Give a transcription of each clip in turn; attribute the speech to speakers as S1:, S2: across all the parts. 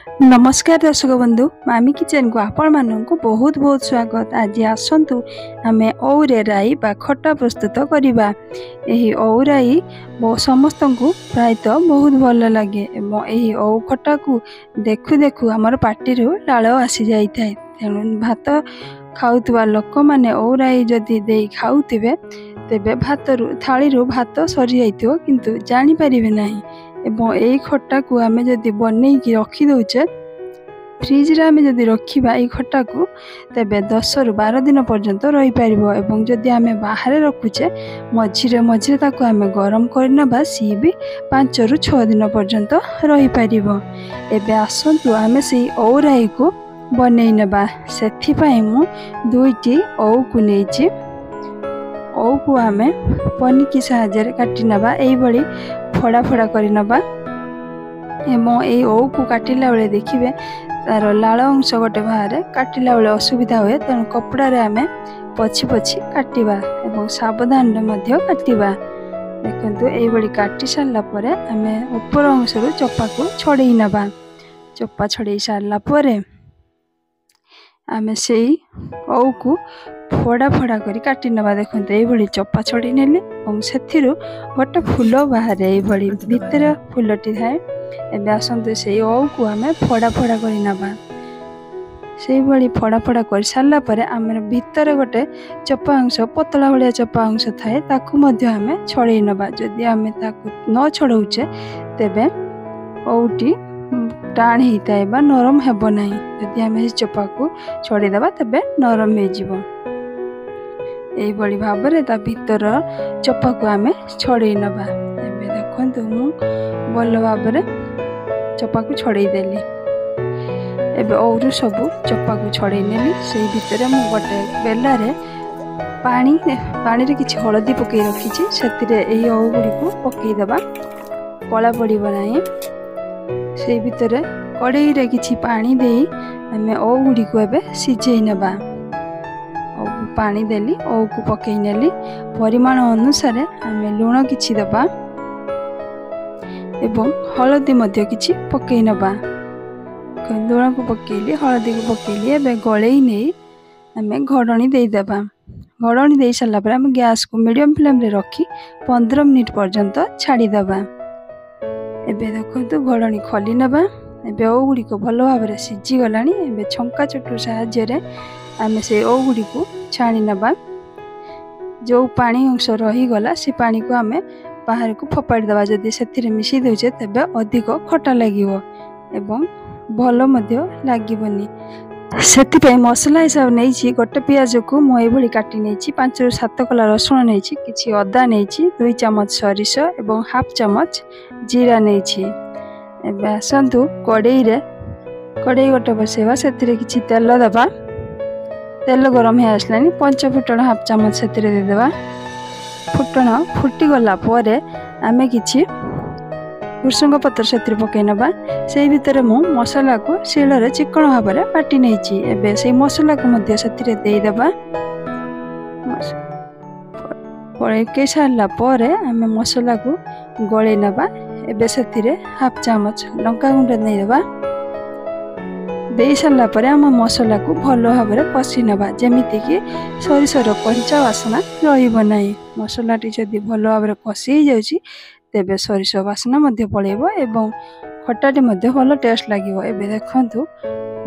S1: नमस्कार दर्शक बंधु मामी किचन को आपण मानक बहुत बहुत स्वागत। आज आसतु आम औरे राई बा खट्टा प्रस्तुत करवा। यही औ राई समस्त को प्रायतः बहुत भल लगे। यही औ खट्टा को देखु देखु आमर पार्टी लाल आसी जाए। तेणु भात खाऊा लोक मैंने औ राई जदि दे खाऊे तेबे भात थाली भात सरी जाइथिबो किंतु जानी परिबे नाही। एवं यही खट्टा को आम जदि बनई की रखी दौचे फ्रिज रे आम जदि रखा ये खट्टा को तेबे 10 रु 12 दिन पर्यंत रही पारिबो। एवं जदि आम बाहर रखुचे मझिरे मझिरे ताको आम गरम करना सी भी 5 रु 6 दिन पर्यंत रही पारिबो। एबे आसंतु आम से औ राई को बनई नेबा। सेथि पई मु दुईटी औ को नेछि। औ को आम पनिकी साहाय्य काटी नेबा। एई बड़ी फड़ा फड़ा करि नेबा। एवं ये औ को काटिला बेले देखिए तार लाल अंश गोटे बाहर काटिला बेले असुविधा हुए। तेणु कपड़ारे आम पछी पछी काटिबा एवं सावधान मध्य काटिबा। देखंतु एई बड़ी काटी सारला परे आम ऊपर अंश रु चोपा को छड़ेई नेबा। चोपा छड़ेई सारला परे आम से औ को फड़ा फड़ा करी काटी नेबा। देखंतु एई बड़ी चोपा छड़ेई नेले और सेथिरु गोटे फूल बाहर एई बड़ी भितर फूलटी थाए। एबे आसंतु से औ को आम फड़ा फड़ा करी नेबा। से बड़ी फड़ा फड़ा कर सारला परे आमर भितर गोटे चोपा अंश पतला भाया चोपा अंश थाए ताकू मध्य आम छड़ेई नेबा। जदि आम ताकू न छड़ौचे तेबे औटी टाण होता है नरम हेब नहीं। जदि आम चोपा को छड़ेई देबा तेबे नरम हो जिवो। एई बड़ी भाबरे ता भितर चोपा को आम छड़ेई नेबा। एबे देखंतु मु भल भाबरे चोपा को छड़ेई देली। एबे औरु सबू चोपा को छड़ेई नेली। से भितर मु गोटे बेलारे पानी रे किछि हळदी पकई रखिछि। सेतिरे एई औ गुडी को पकई देबा कला पड़िबो नाही। से भितर कड़ाई रे किछि पानी देई आमे औ गुडी को एबे सिझेई नेबा। औ पानी देली औ को पकई नेली। परिमाण अनुसार आमे लूण किछि देबा एवं हळदी मध्य किछि पकई नेबा। लूण को पकईली हळदी को पकईली। एबे गळेई नै आमे घोड़णी देई देबा। घोड़णी देई सारला पर आमे गैस को मीडियम फ्लेम रे रखी 15 मिनिट पर्यंत छाड़ी देबा। एबे देखंतु घोड़णी खोली नेबा। एबे औ गुडी को भलो भाबरे सिझी गलानी। एबे छंका चटू साहाय्य रे आमे से औ गुडी को छाणी नेबा। जो पानी अंश रही गला से पानी को आमे बाहर को फोपाड़ी देबा। जदि सेथिरे मिसी देउचे तेबे अधिक खट्टा लागिवो एवं भलो मध्य लागिवनी। सेति पे मसला हिसाब नैछि गोटे पियाज को मु एई भली काटी नैछि। 5 रु 7 कला रसुण नैछि। किछि अदा नैछि। 2 चम्मच सरिष एवं हाफ चम्मच जीरा नैछि। एबे आसंतु कड़ाई गोटे बसेबा। सेतिरे किछि तेल देबा। तेल गरम हे आसलानी। 5 फुटण हाफ चम्मच सेतिरे दे देबा। फुटण फुटी गला परे आमे किछि भृसंग पत्र सेतिरे पकई नेबा। से भितर मु मसला को शिଳରେ चिकण भाबरे बाटी नैछि। एबे से मसला को मध्य सेतिरे देई देबा। पकई सारला परे आमे मसला को गळेई नेबा। एबे सेतिरे हाफ चम्मच लंका गुंड देई देबा। देई सारला परे आम मसला को भलो भाबरे कषि नेबा जेमिति कि सरिषर कंचा वासना रहिबो नाही। मसलाटी जदि भलो भाबरे कषि हो जाउछि तेबे सरिष वासना मध्य पळेबो एवं खट्टाटी मध्य भलो टेस्ट लागिवो। एबे देखंतु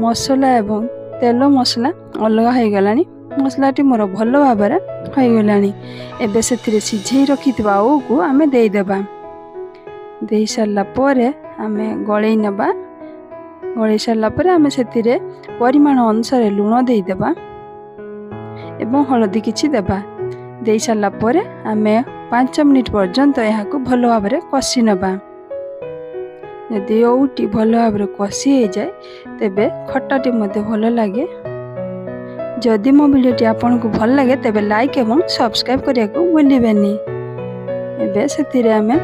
S1: मसला एवं तेल मसला अलग हो गलानी। मसलाटी मोर भलो भाबरे हो गलानी। एबे सेतिरे सिझेई रखितबा औ को आमे देई देबा। देई सारला परे आमे गळेई नेबा। गळेई सारला परे आमे सेतिरे परिमाण अनुसार लूण देई देबा एवं हळदी किछि देबा। देई सारला परे आमे 5 मिनिट पर्यंत यहाँ को भलो भाबरे कषि नेबा। यदि औटी भलो भाबरे कषि हो जाए तेबे खट्टाटी मध्य भलो लागे। जदि मो वीडियोटी आपनको भल लागे तेबे लाइक एवं सब्सक्राइब करिया को भूलिबेनी। एबे सेतिरे आमे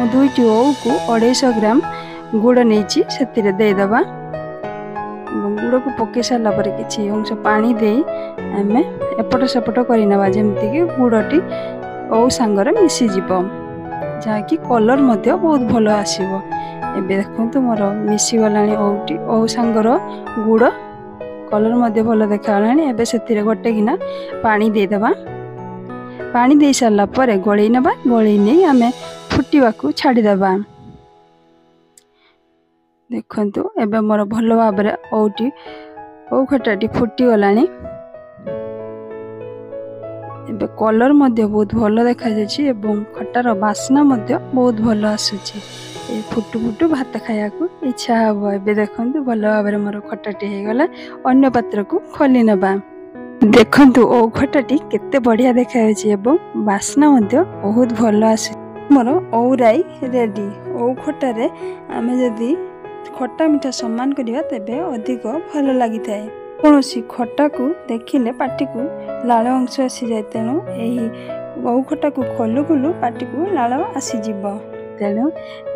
S1: 2टी औ को 250 ग्राम गुड़ नैछि सेतिरे देई देबा। गुड़ को पकई सारला परे किछि अंश पानी देई आमे एपट सेपट करि नेबा जेमिति कि गुड़टी औ सांगरे मिसी जिवो। जहाँकि कलर मध्य बहुत भलो आसीबो। ଏବେ ଦେଖନ୍ତୁ ମୋର ମିଶିଗଲାଣି ଓଉ ସାଙ୍ଗର ଗୁଡ଼ कलर मध्य भल देखा एबे से गोटे गिना पानी देदेबा। पानी दे सारा पर गलई नबा। गलई नहीं आम फुटवा को छाड़देबा। देखंतु एबे मोर भल भाव ओउ खटाटी फुटी गलानी। एबे कलर मध्य बहुत भल देखा जाछि एवं खटार बास्ना मध्य बहुत भल आसुछि। फुटु फुटु भात खाया को इच्छा हम। ए देखु भल भाव मोर खटाटी हो गला। अन्य पात्र को खोली नबा। देखंतु ओ खटाटी केते बढ़िया देखा बास्ना बहुत भल आस। मोर ओराई रेडी। ओ खटारे आमे जदि खट्टा मिठा सम्मान करिया तेबे अधिक भल लगी थाए। कौनसी खट्टा को देखिले पाटी को लाल अंश आसी जाए। तेणु यही ओ खट्टा को खोलु खोलु पाटी को लाल आसीजिब। तेणु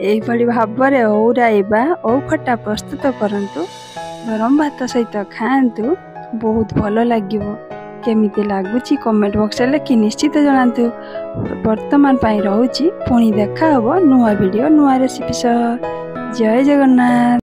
S1: यही भाव में ओराई बा ओउ खट्टा प्रस्तुत करंतु। गरम भात सहित खाआंतु बहुत भल लागिब। केमिति लागुची कमेंट बॉक्स में लिखि निश्चित जनातु। वर्तमान पाई रहूची पुणी देखा हबो नुआ वीडियो नुआ रेसिपी सह। जय जगन्नाथ।